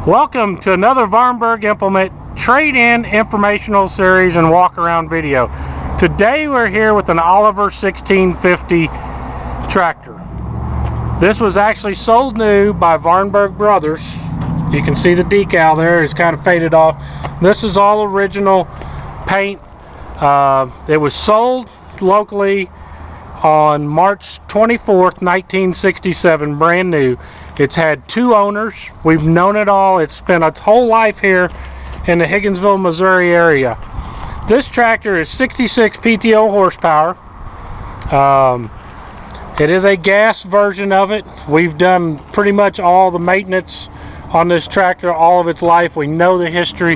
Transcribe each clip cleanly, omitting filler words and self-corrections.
Welcome to another Vahrenberg Implement trade-in informational series and walk-around video. Today we're here with an Oliver 1650 tractor. This was actually sold new by Vahrenberg Brothers. You can see the decal there, it's kind of faded off. This is all original paint. It was sold locally on March 24th, 1967, brand new. It's had two owners. We've known it all. It's spent its whole life here in the Higginsville, Missouri area. This tractor is 66 PTO horsepower. It is a gas version of it. We've done pretty much all the maintenance on this tractor all of its life. We know the history.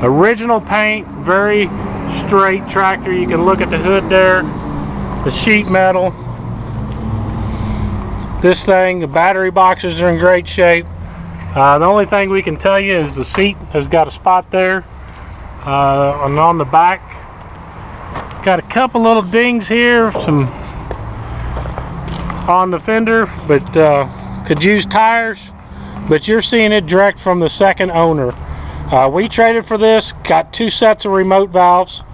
Original paint, very straight tractor. You can look at the hood there, the sheet metal. This thing, the battery boxes are in great shape. The only thing we can tell you is the seat has got a spot there, and on the back got a couple little dings here, some on the fender, but could use tires, but you're seeing it direct from the second owner. We traded for this, got two sets of remote valves,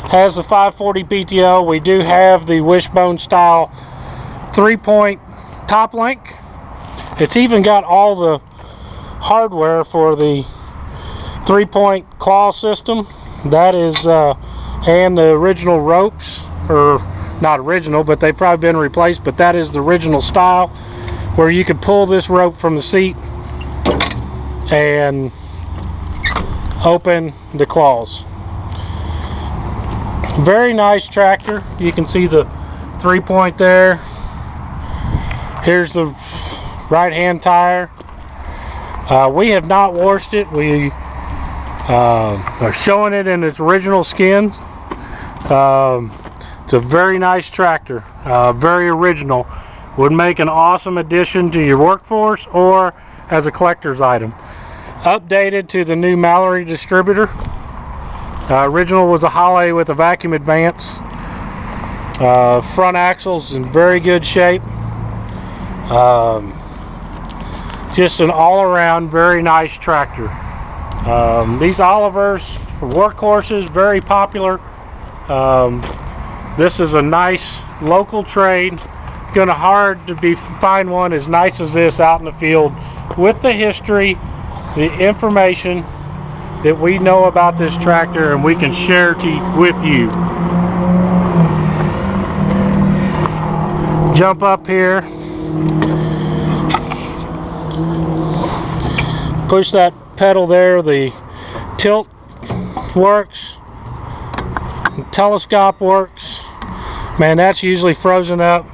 has the 540 PTO. We do have the wishbone style 3-point top link. It's even got all the hardware for the 3-point claw system. That is and the original ropes, or not original, but they've probably been replaced, but that is the original style where you could pull this rope from the seat and open the claws. Very nice tractor. You can see the 3-point there. Here's the right hand tire. We have not washed it. We are showing it in its original skins. It's a very nice tractor, very original. Would make an awesome addition to your workforce or as a collector's item. Updated to the new Mallory distributor. Original was a Holley with a vacuum advance. Front axles in very good shape. Just an all-around very nice tractor. These Olivers for workhorses, very popular. This is a nice local trade. Gonna hard to find one as nice as this out in the field with the history, the information that we know about this tractor, and we can share with you. Jump up here. Push that pedal there, the tilt works, the telescope works. Man, that's usually frozen up.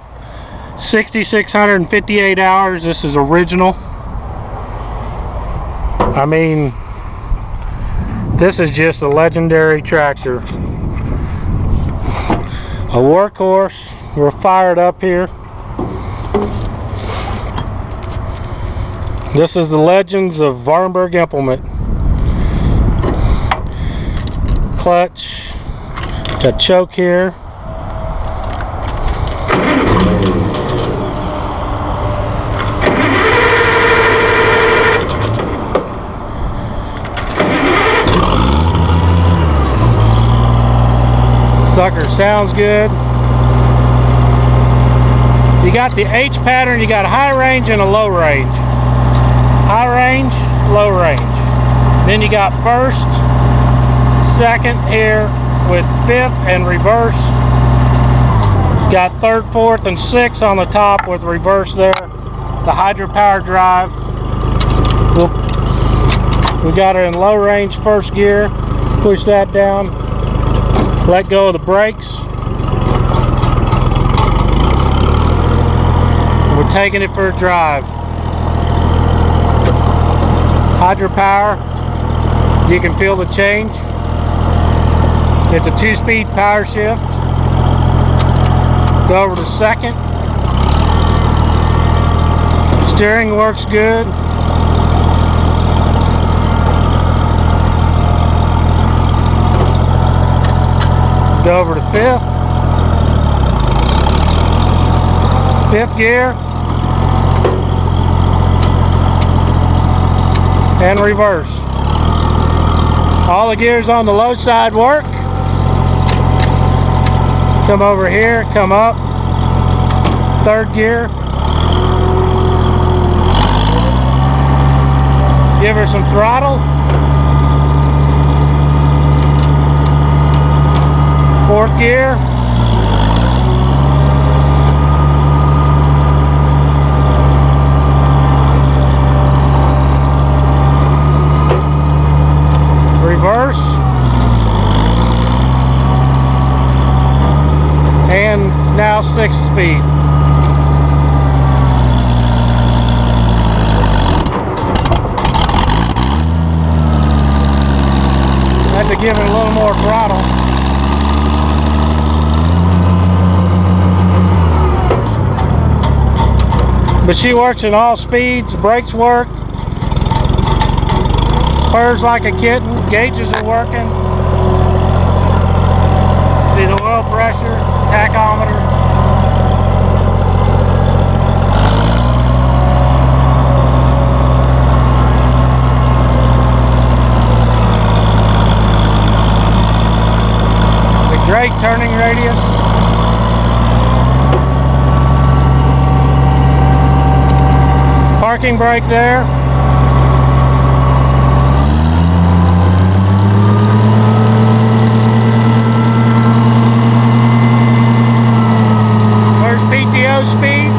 6,658 hours. This is original. I mean, this is just a legendary tractor. A workhorse. We're fired up here. This is the legends of Vahrenberg Implement. Clutch, got choke here. Sucker sounds good. You got the H pattern, you got a high range and a low range. High range, low range. Then you got first, second here with fifth and reverse. Got third, fourth, and sixth on the top with reverse there. The HydraPower drive. We got it in low range first gear. Push that down. Let go of the brakes. We're taking it for a drive. HydraPower, you can feel the change. It's a 2-speed power shift. Go over to second. Steering works good. Go over to fifth. Fifth gear. and reverse. All the gears on the low side work. Come over here, come up, third gear. Give her some throttle. Fourth gear. Reverse. And now 6th speed. I have to give it a little more throttle. But she works in all speeds, brakes work, purrs like a kitten, gauges are working. See the oil pressure, tachometer. The great turning radius. Parking brake there. Where's PTO speed?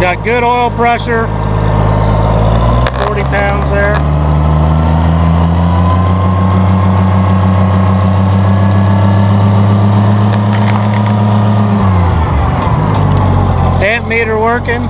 Got good oil pressure. 40 pounds there. Amp meter working.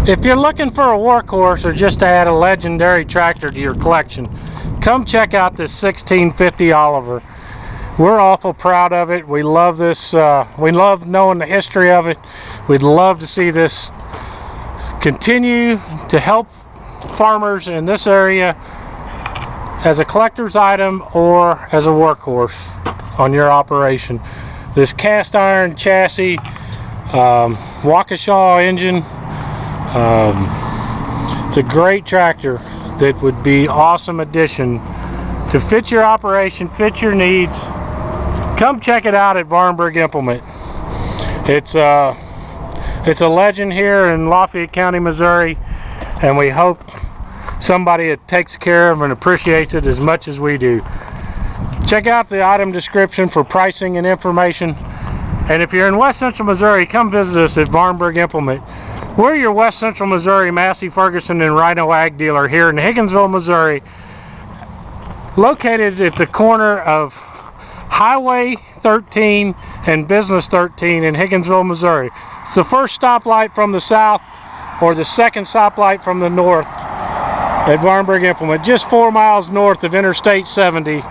If you're looking for a workhorse or just to add a legendary tractor to your collection, come check out this 1650 Oliver. We're awful proud of it. We love this. We love knowing the history of it. We'd love to see this continue to help farmers in this area as a collector's item or as a workhorse on your operation. This cast iron chassis, Waukesha engine. It's a great tractor that would be awesome addition to fit your operation, fit your needs. Come check it out at Vahrenberg Implement. It's a legend here in Lafayette County, Missouri, and we hope somebody that takes care of and appreciates it as much as we do. Check out the item description for pricing and information. And if you're in West Central Missouri, come visit us at Vahrenberg Implement. We're your West Central Missouri Massey Ferguson and Rhino Ag dealer here in Higginsville, Missouri, located at the corner of Highway 13 and Business 13 in Higginsville, Missouri. It's the first stoplight from the south or the second stoplight from the north at Vahrenberg Implement, just 4 miles north of Interstate 70,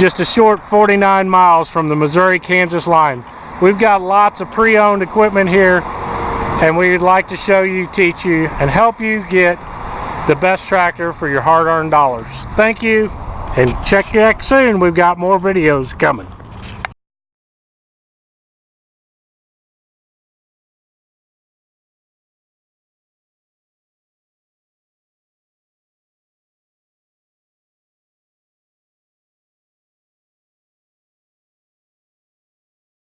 just a short 49 miles from the Missouri-Kansas line. We've got lots of pre-owned equipment here, and we'd like to show you, teach you, and help you get the best tractor for your hard-earned dollars. Thank you, and check back soon. We've got more videos coming.